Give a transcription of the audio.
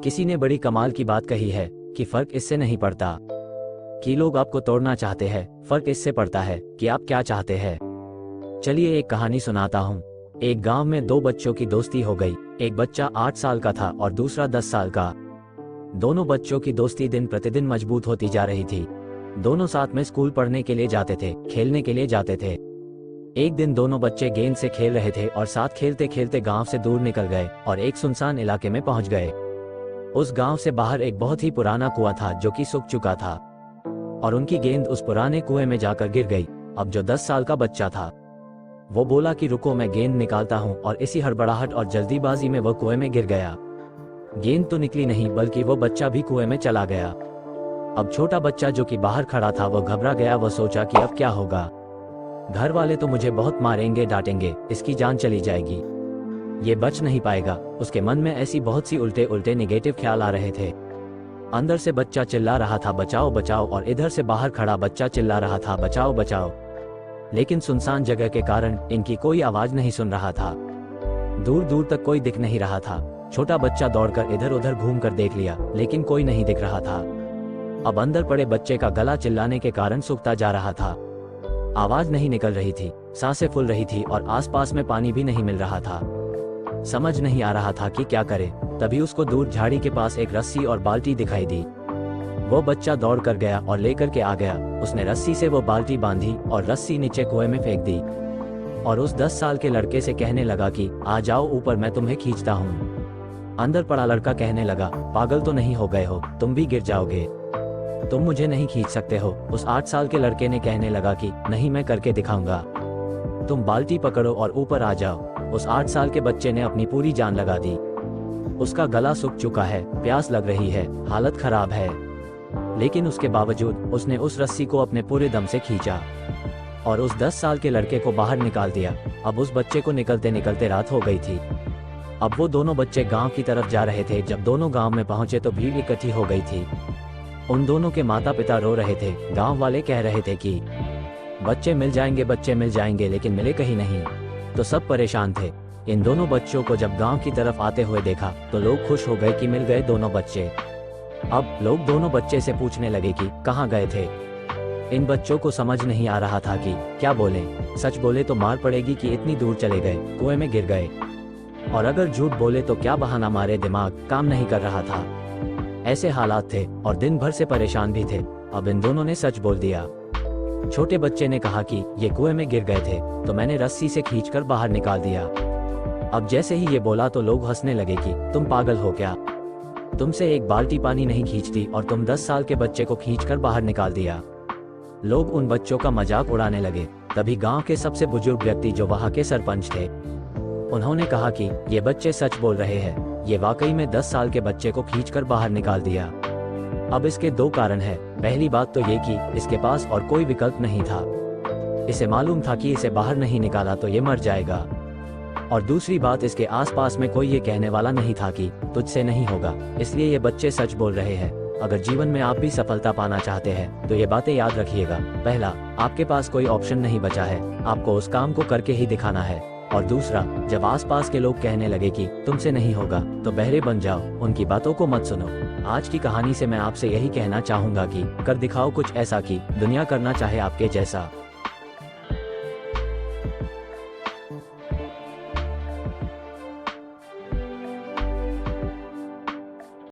किसी ने बड़ी कमाल की बात कही है कि फर्क इससे नहीं पड़ता कि लोग आपको तोड़ना चाहते हैं, फर्क इससे पड़ता है कि आप क्या चाहते हैं। चलिए एक कहानी सुनाता हूँ। एक गांव में दो बच्चों की दोस्ती हो गई। एक बच्चा 8 साल का था और दूसरा 10 साल का। दोनों बच्चों की दोस्ती दिन प्रतिदिन मजबूत होती जा रही थी। दोनों साथ में स्कूल पढ़ने के लिए जाते थे, खेलने के लिए जाते थे। एक दिन दोनों बच्चे गेंद से खेल रहे थे और साथ खेलते खेलते गांव से दूर निकल गए और एक सुनसान इलाके में पहुंच गए। उस गांव से बाहर एक बहुत ही पुराना कुआं था जो कि सूख चुका था और उनकी गेंद उस पुराने कुएं में जाकर गिर गई। अब जो 10 साल का बच्चा था वो बोला कि रुको, मैं गेंद निकालता हूं, और इसी हड़बड़ाहट और जल्दीबाजी में वो कुएं में गिर गया। गेंद तो निकली नहीं बल्कि वो बच्चा भी कुएं में चला गया। अब छोटा बच्चा जो कि बाहर खड़ा था वो घबरा गया। वो सोचा कि अब क्या होगा, घर वाले तो मुझे बहुत मारेंगे, डांटेंगे, इसकी जान चली जाएगी, ये बच नहीं पाएगा। उसके मन में ऐसी बहुत सी उल्टे उल्टे निगेटिव ख्याल आ रहे थे। अंदर से बच्चा चिल्ला रहा था बचाओ बचाओ, और इधर से बाहर खड़ा बच्चा चिल्ला रहा था बचाओ बचाओ। लेकिन सुनसान जगह के कारण इनकी कोई आवाज नहीं सुन रहा था। दूर दूर तक कोई दिख नहीं रहा था। छोटा बच्चा दौड़कर इधर उधर घूमकर देख लिया लेकिन कोई नहीं दिख रहा था। अब अंदर पड़े बच्चे का गला चिल्लाने के कारण सूखता जा रहा था। आवाज नहीं निकल रही थी, सांसें फूल रही थी और आसपास में पानी भी नहीं मिल रहा था। समझ नहीं आ रहा था कि क्या करे। तभी उसको दूर झाड़ी के पास एक रस्सी और बाल्टी दिखाई दी। वो बच्चा दौड़ कर गया और लेकर के आ गया। उसने रस्सी से वो बाल्टी बांधी और रस्सी नीचे कुएं में फेंक दी और उस 10 साल के लड़के से कहने लगा कि आ जाओ ऊपर, मैं तुम्हें खींचता हूँ। अंदर पड़ा लड़का कहने लगा पागल तो नहीं हो गए हो, तुम भी गिर जाओगे, तुम मुझे नहीं खींच सकते हो। उस 8 साल के लड़के ने कहने लगा कि नहीं, मैं करके दिखाऊंगा, तुम बाल्टी पकड़ो और ऊपर आ जाओ। उस 8 साल के बच्चे ने अपनी पूरी जान लगा दी। उसका गला सूख चुका है, प्यास लग रही है, हालत खराब है, लेकिन उसके बावजूद उसने उस रस्सी को अपने पूरे दम से खींचा और उस 10 साल के लड़के को बाहर निकाल दिया। अब उस बच्चे को निकलते निकलते रात हो गई थी। अब वो दोनों बच्चे गांव की तरफ जा रहे थे। जब दोनों गांव में पहुंचे तो भीड़ इकट्ठी हो गई थी। उन दोनों के माता पिता रो रहे थे। गांव वाले कह रहे थे कि बच्चे मिल जाएंगे, बच्चे मिल जाएंगे, लेकिन मिले कहीं नहीं। तो सब परेशान थे। इन दोनों बच्चों को जब गांव की तरफ आते हुए देखा तो लोग खुश हो गए कि मिल गए दोनों बच्चे। अब लोग दोनों बच्चे से पूछने लगे कि कहाँ गए थे। इन बच्चों को समझ नहीं आ रहा था कि क्या बोलें। सच बोले तो मार पड़ेगी कि इतनी दूर चले गए, कुएं में गिर गए, और अगर झूठ बोले तो क्या बहाना मारे, दिमाग काम नहीं कर रहा था। ऐसे हालात थे और दिन भर से परेशान भी थे। अब इन दोनों ने सच बोल दिया। छोटे बच्चे ने कहा कि ये कुएं में गिर गए थे तो मैंने रस्सी से खींचकर बाहर निकाल दिया। अब जैसे ही ये बोला तो लोग हंसने लगे कि तुम पागल हो क्या, तुमसे एक बाल्टी पानी नहीं खींचती और तुम 10 साल के बच्चे को खींचकर बाहर निकाल दिया। लोग उन बच्चों का मजाक उड़ाने लगे। तभी गांव के सबसे बुजुर्ग व्यक्ति जो वहां के सरपंच थे, उन्होंने कहा कि ये बच्चे सच बोल रहे हैं, ये वाकई में 10 साल के बच्चे को खींचकर बाहर निकाल दिया। अब इसके 2 कारण हैं। पहली बात तो ये कि इसके पास और कोई विकल्प नहीं था। इसे मालूम था कि इसे बाहर नहीं निकाला तो ये मर जाएगा, और दूसरी बात इसके आसपास में कोई ये कहने वाला नहीं था कि तुझसे नहीं होगा। इसलिए ये बच्चे सच बोल रहे हैं। अगर जीवन में आप भी सफलता पाना चाहते हैं तो ये बातें याद रखिएगा। पहला, आपके पास कोई ऑप्शन नहीं बचा है, आपको उस काम को करके ही दिखाना है। और दूसरा, जब आसपास के लोग कहने लगे कि तुमसे नहीं होगा तो बहरे बन जाओ, उनकी बातों को मत सुनो। आज की कहानी से मैं आपसे यही कहना चाहूंगा कि कर दिखाओ कुछ ऐसा कि दुनिया करना चाहे आपके जैसा।